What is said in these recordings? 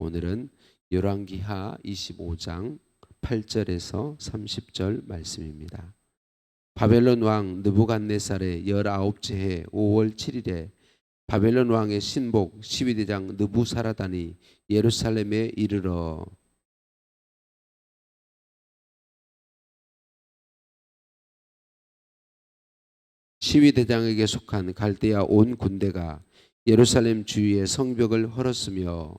오늘은 열왕기하 25장 8절에서 30절 말씀입니다. 바벨론 왕 느부갓네살의 19째 해 5월 7일에 바벨론 왕의 신복 12대장 느부사라단이 예루살렘에 이르러 시위대장에게 속한 갈대아 온 군대가 예루살렘 주위의 성벽을 헐었으며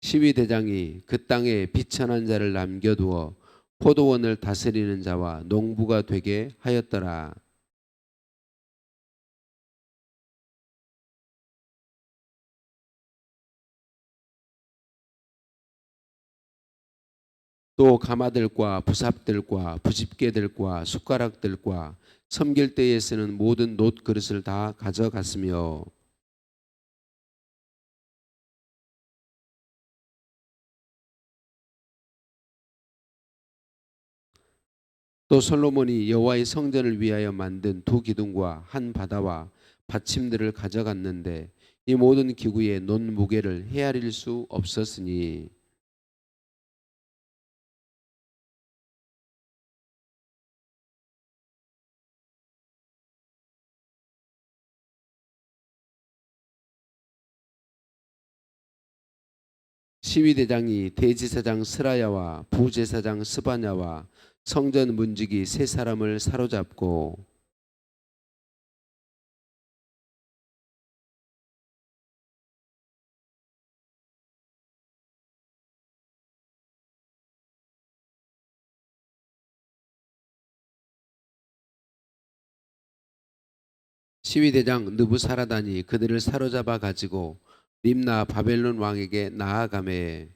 시위대장이 그 땅에 비천한 자를 남겨두어 포도원을 다스리는 자와 농부가 되게 하였더라. 또 가마들과 부삽들과 부집게들과 숟가락들과 섬길 때에 쓰는 모든 놋 그릇을 다 가져갔으며 또 솔로몬이 여호와의 성전을 위하여 만든 두 기둥과 한 바다와 받침들을 가져갔는데 이 모든 기구의 논 무게를 헤아릴 수 없었으니 시위대장이 대제사장 스라야와 부제사장 스바냐와 성전 문지기 세 사람을 사로잡고 시위대장 느부사라단이 그들을 사로잡아 가지고 림나 바벨론 왕에게 나아가매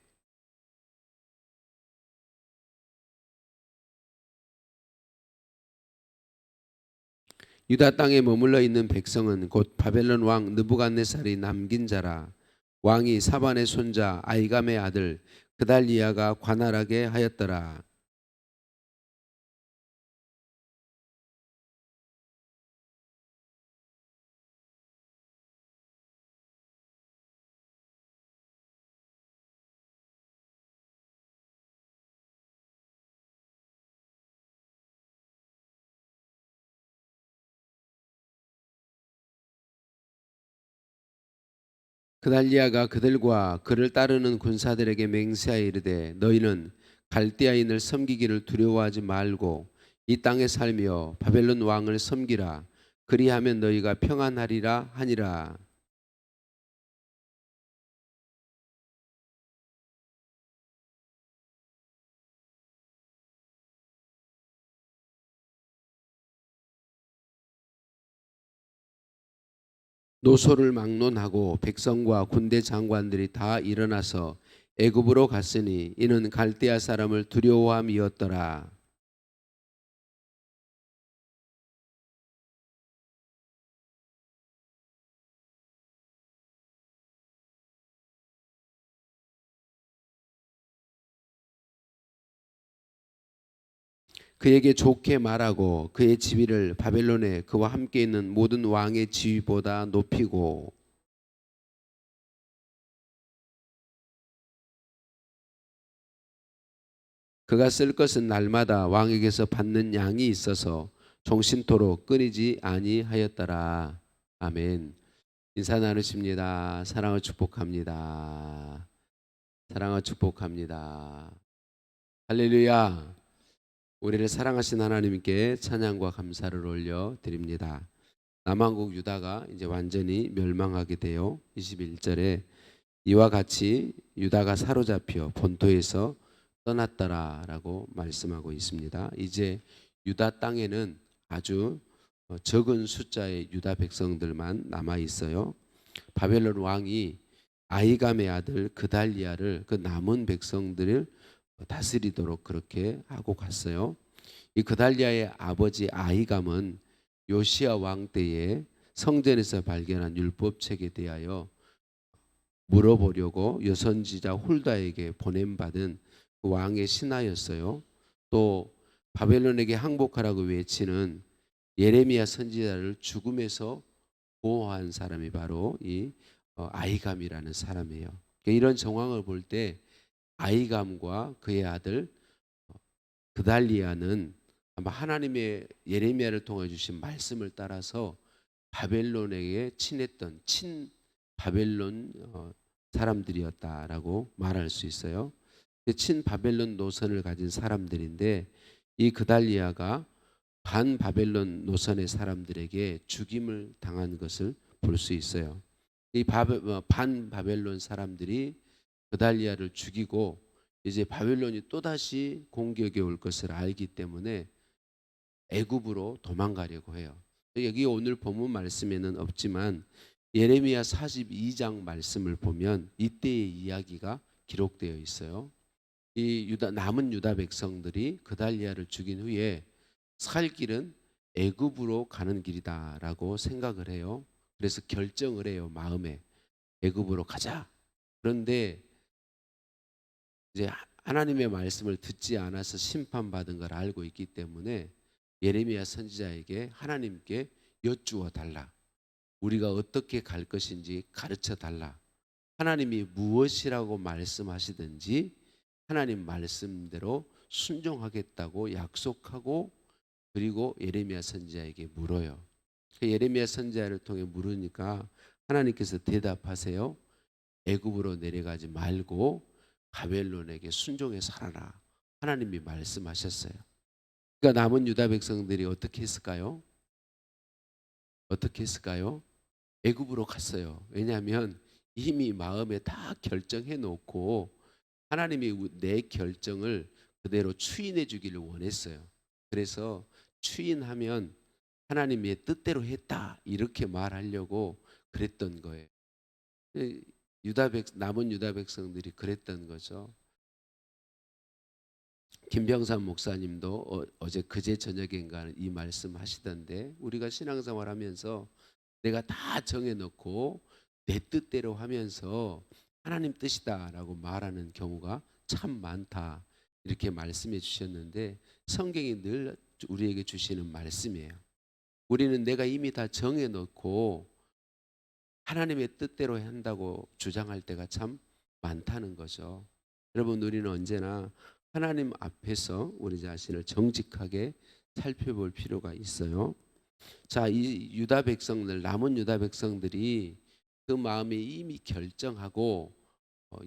유다 땅에 머물러 있는 백성은 곧 바벨론 왕 느부갓네살이 남긴 자라. 왕이 사반의 손자 아이감의 아들 그달리아가 관할하게 하였더라. 그달리아가 그들과 그를 따르는 군사들에게 맹세하여 이르되 너희는 갈대아인을 섬기기를 두려워하지 말고 이 땅에 살며 바벨론 왕을 섬기라. 그리하면 너희가 평안하리라 하니라. 노소를 막론하고 백성과 군대 장관들이 다 일어나서 애굽으로 갔으니 이는 갈대아 사람을 두려워함이었더라. 그에게 좋게 말하고 그의 지위를 바벨론에 그와 함께 있는 모든 왕의 지위보다 높이고 그가 쓸 것은 날마다 왕에게서 받는 양이 있어서 종신토록 끊이지 아니하였더라. 아멘. 인사 나누십니다. 사랑을 축복합니다. 사랑을 축복합니다. 할렐루야. 우리를 사랑하신 하나님께 찬양과 감사를 올려 드립니다. 남왕국 유다가 이제 완전히 멸망하게 되어 21절에 이와 같이 유다가 사로잡혀 본토에서 떠났더라라고 말씀하고 있습니다. 이제 유다 땅에는 아주 적은 숫자의 유다 백성들만 남아 있어요. 바벨론 왕이 아히감의 아들 그달리아를 그 남은 백성들을 다스리도록 그렇게 하고 갔어요. 이 그달리아의 아버지 아히감은 요시야 왕 때에 성전에서 발견한 율법책에 대하여 물어보려고 여선지자 홀다에게 보냄받은 그 왕의 신하였어요. 또 바벨론에게 항복하라고 외치는 예레미야 선지자를 죽음에서 보호한 사람이 바로 이 아히감이라는 사람이에요. 그러니까 이런 정황을 볼 때 아히감과 그의 아들 그달리아는 아마 하나님의 예레미야를 통해 주신 말씀을 따라서 바벨론에게 친했던 친 바벨론 사람들이었다라고 말할 수 있어요. 친 바벨론 노선을 가진 사람들인데 이 그달리아가 반 바벨론 노선의 사람들에게 죽임을 당한 것을 볼 수 있어요. 이 반 바벨론 사람들이 그달리아를 죽이고 이제 바벨론이 또다시 공격에 올 것을 알기 때문에 애굽으로 도망가려고 해요. 여기 오늘 본문 말씀에는 없지만 예레미야 42장 말씀을 보면 이때의 이야기가 기록되어 있어요. 이 남은 유다 백성들이 그달리아를 죽인 후에 살 길은 애굽으로 가는 길이다라고 생각을 해요. 그래서 결정을 해요. 마음에 애굽으로 가자. 그런데 이제 하나님의 말씀을 듣지 않아서 심판받은 걸 알고 있기 때문에 예레미야 선지자에게 하나님께 여쭈어 달라. 우리가 어떻게 갈 것인지 가르쳐 달라. 하나님이 무엇이라고 말씀하시든지 하나님 말씀대로 순종하겠다고 약속하고 그리고 예레미야 선지자에게 물어요. 예레미야 선지자를 통해 물으니까 하나님께서 대답하세요. 애굽으로 내려가지 말고 바벨론에게 순종해 살아라. 하나님이 말씀하셨어요. 그러니까 남은 유다 백성들이 어떻게 했을까요? 어떻게 했을까요? 애굽으로 갔어요. 왜냐하면 이미 마음에 다 결정해 놓고 하나님이 내 결정을 그대로 추인해 주기를 원했어요. 그래서 추인하면 하나님의 뜻대로 했다 이렇게 말하려고 그랬던 거예요. 남은 유다 백성들이 그랬던 거죠. 김병삼 목사님도 어제 그제 저녁인가 이 말씀 하시던데 우리가 신앙생활하면서 내가 다 정해놓고 내 뜻대로 하면서 하나님 뜻이다라고 말하는 경우가 참 많다 이렇게 말씀해 주셨는데 성경이 늘 우리에게 주시는 말씀이에요. 우리는 내가 이미 다 정해놓고 하나님의 뜻대로 한다고 주장할 때가 참 많다는 거죠. 여러분 우리는 언제나 하나님 앞에서 우리 자신을 정직하게 살펴볼 필요가 있어요. 자, 이 유다 백성들 남은 유다 백성들이 그 마음에 이미 결정하고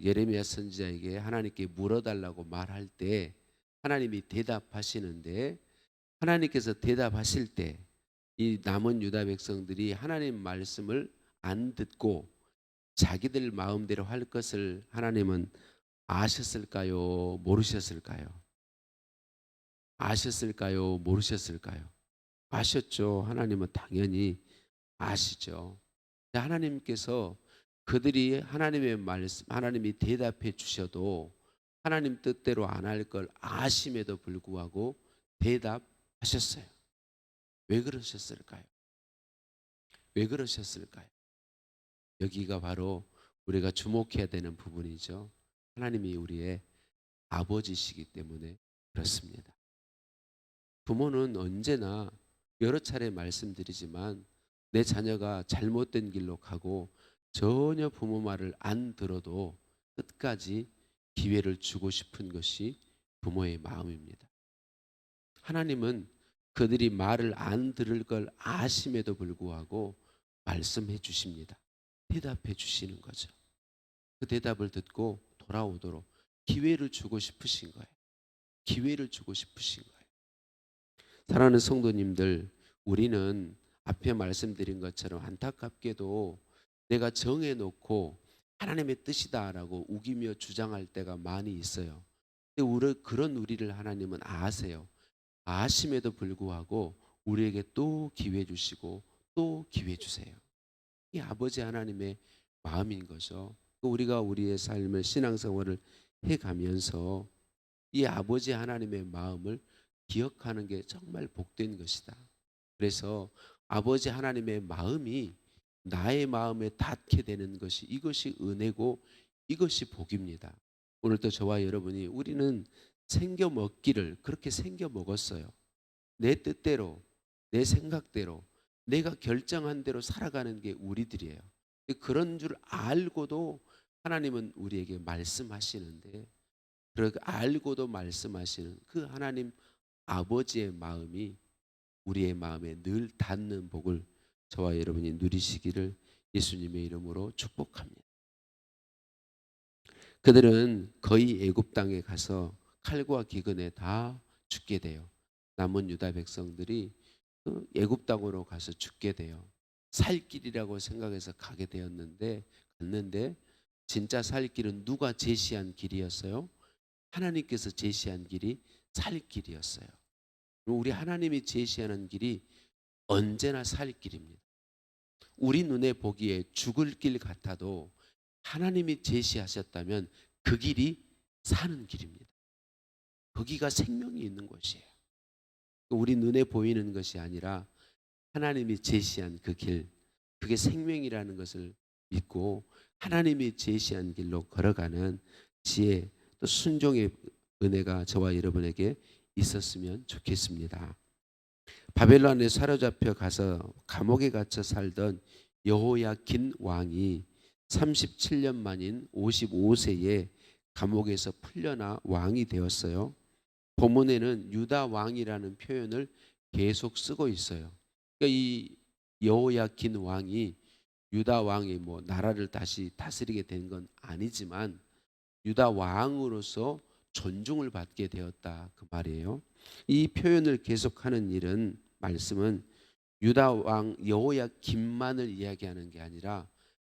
예레미야 선지자에게 하나님께 물어달라고 말할 때 하나님이 대답하시는데 하나님께서 대답하실 때 이 남은 유다 백성들이 하나님 말씀을 안 듣고 자기들 마음대로 할 것을 하나님은 아셨을까요? 모르셨을까요? 아셨을까요? 모르셨을까요? 아셨죠. 하나님은 당연히 아시죠. 하나님께서 그들이 하나님의 말씀, 하나님이 대답해 주셔도 하나님 뜻대로 안 할 걸 아심에도 불구하고 대답하셨어요. 왜 그러셨을까요? 왜 그러셨을까요? 여기가 바로 우리가 주목해야 되는 부분이죠. 하나님이 우리의 아버지시기 때문에 그렇습니다. 부모는 언제나 여러 차례 말씀드리지만 내 자녀가 잘못된 길로 가고 전혀 부모 말을 안 들어도 끝까지 기회를 주고 싶은 것이 부모의 마음입니다. 하나님은 그들이 말을 안 들을 걸 아심에도 불구하고 말씀해 주십니다. 대답해 주시는 거죠. 그 대답을 듣고 돌아오도록 기회를 주고 싶으신 거예요. 기회를 주고 싶으신 거예요. 사랑하는 성도님들, 우리는 앞에 말씀드린 것처럼 안타깝게도 내가 정해놓고 하나님의 뜻이다라고 우기며 주장할 때가 많이 있어요. 근데 그런 우리를 하나님은 아세요. 아심에도 불구하고 우리에게 또 기회 주시고 또 기회 주세요. 이 아버지 하나님의 마음인 거죠. 우리가 우리의 삶을 신앙생활을 해가면서 이 아버지 하나님의 마음을 기억하는 게 정말 복된 것이다. 그래서 아버지 하나님의 마음이 나의 마음에 닿게 되는 것이 이것이 은혜고 이것이 복입니다. 오늘도 저와 여러분이 우리는 생겨 먹기를 그렇게 생겨 먹었어요. 내 뜻대로, 내 생각대로, 내가 결정한 대로 살아가는 게 우리들이에요. 그런 줄 알고도 하나님은 우리에게 말씀하시는데, 그렇게 알고도 말씀하시는 그 하나님 아버지의 마음이 우리의 마음에 늘 닿는 복을 저와 여러분이 누리시기를 예수님의 이름으로 축복합니다. 그들은 거의 애굽 땅에 가서 칼과 기근에 다 죽게 돼요. 남은 유다 백성들이 그 애굽 땅으로 가서 죽게 돼요. 살 길이라고 생각해서 가게 되었는데 갔는데 진짜 살 길은 누가 제시한 길이었어요? 하나님께서 제시한 길이 살 길이었어요. 우리 하나님이 제시하는 길이 언제나 살 길입니다. 우리 눈에 보기에 죽을 길 같아도 하나님이 제시하셨다면 그 길이 사는 길입니다. 거기가 생명이 있는 곳이에요. 우리 눈에 보이는 것이 아니라 하나님이 제시한 그 길, 그게 생명이라는 것을 믿고 하나님이 제시한 길로 걸어가는 지혜, 또 순종의 은혜가 저와 여러분에게 있었으면 좋겠습니다. 바벨론에 사로잡혀 가서 감옥에 갇혀 살던 여호야긴 왕이 37년 만인 55세에 감옥에서 풀려나 왕이 되었어요. 본문에는 유다 왕이라는 표현을 계속 쓰고 있어요. 그러니까 이 여호야긴 왕이 유다 왕이 뭐 나라를 다시 다스리게 된 건 아니지만 유다 왕으로서 존중을 받게 되었다 그 말이에요. 이 표현을 계속하는 일은 말씀은 유다 왕 여호야긴만을 이야기하는 게 아니라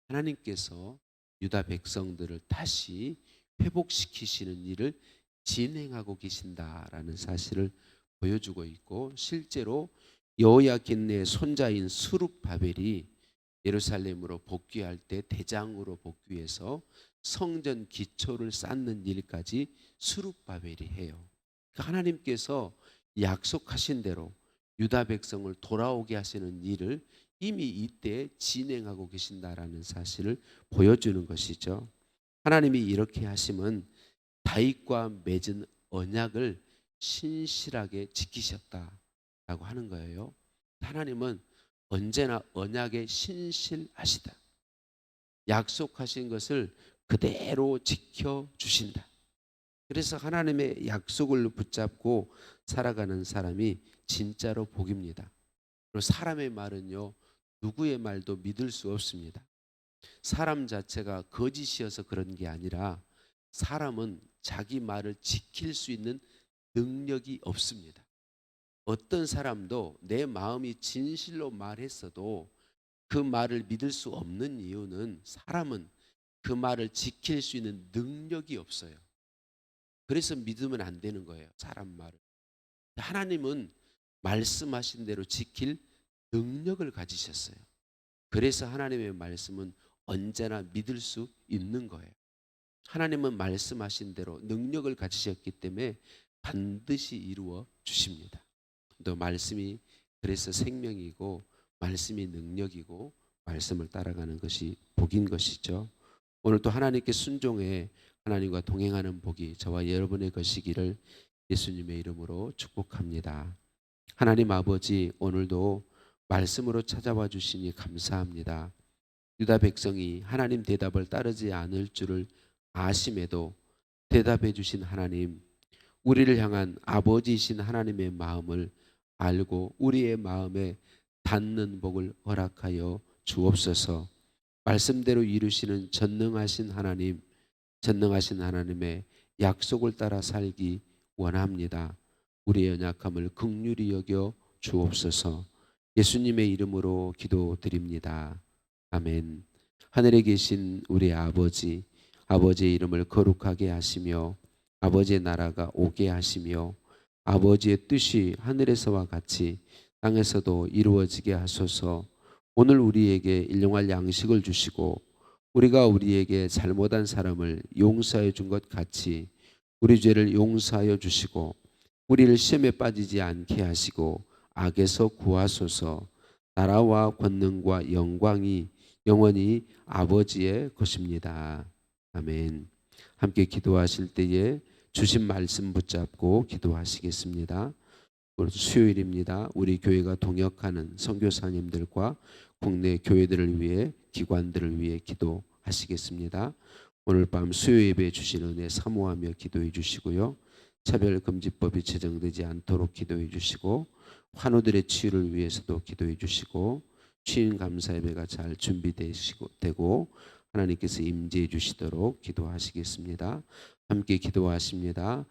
하나님께서 유다 백성들을 다시 회복시키시는 일을 진행하고 계신다라는 사실을 보여주고 있고, 실제로 여호야긴의 손자인 스룹바벨이 예루살렘으로 복귀할 때 대장으로 복귀해서 성전 기초를 쌓는 일까지 스룹바벨이 해요. 하나님께서 약속하신 대로 유다 백성을 돌아오게 하시는 일을 이미 이때 진행하고 계신다라는 사실을 보여주는 것이죠. 하나님이 이렇게 하심은 다윗과 맺은 언약을 신실하게 지키셨다라고 하는 거예요. 하나님은 언제나 언약에 신실하시다. 약속하신 것을 그대로 지켜주신다. 그래서 하나님의 약속을 붙잡고 살아가는 사람이 진짜로 복입니다. 그리고 사람의 말은요, 누구의 말도 믿을 수 없습니다. 사람 자체가 거짓이어서 그런 게 아니라 사람은 자기 말을 지킬 수 있는 능력이 없습니다. 어떤 사람도 내 마음이 진실로 말했어도 그 말을 믿을 수 없는 이유는 사람은 그 말을 지킬 수 있는 능력이 없어요. 그래서 믿으면 안 되는 거예요, 사람 말을. 하나님은 말씀하신 대로 지킬 능력을 가지셨어요. 그래서 하나님의 말씀은 언제나 믿을 수 있는 거예요. 하나님은 말씀하신 대로 능력을 가지셨기 때문에 반드시 이루어 주십니다. 또 말씀이 그래서 생명이고 말씀이 능력이고 말씀을 따라가는 것이 복인 것이죠. 오늘 또 하나님께 순종해 하나님과 동행하는 복이 저와 여러분의 것이기를 예수님의 이름으로 축복합니다. 하나님 아버지, 오늘도 말씀으로 찾아와 주시니 감사합니다. 유다 백성이 하나님 대답을 따르지 않을 줄을 아심에도 대답해 주신 하나님, 우리를 향한 아버지이신 하나님의 마음을 알고 우리의 마음에 닿는 복을 허락하여 주옵소서. 말씀대로 이루시는 전능하신 하나님, 전능하신 하나님의 약속을 따라 살기 원합니다. 우리의 연약함을 긍휼히 여겨 주옵소서. 예수님의 이름으로 기도드립니다. 아멘. 하늘에 계신 우리 아버지, 아버지의 이름을 거룩하게 하시며 아버지의 나라가 오게 하시며 아버지의 뜻이 하늘에서와 같이 땅에서도 이루어지게 하소서. 오늘 우리에게 일용할 양식을 주시고 우리가 우리에게 잘못한 사람을 용서해 준 것 같이 우리 죄를 용서하여 주시고 우리를 시험에 빠지지 않게 하시고 악에서 구하소서. 나라와 권능과 영광이 영원히 아버지의 것입니다. 아멘. 함께 기도하실 때에 주신 말씀 붙잡고 기도하시겠습니다. 오늘 수요일입니다. 우리 교회가 동역하는 선교사님들과 국내 교회들을 위해 기관들을 위해 기도하시겠습니다. 오늘 밤 수요 예배 주신 은혜 사모하며 기도해 주시고요. 차별금지법이 제정되지 않도록 기도해 주시고 환우들의 치유를 위해서도 기도해 주시고 취임 감사 예배가 잘 준비되고 하나님께서 임재해 주시도록 기도하시겠습니다. 함께 기도하십니다.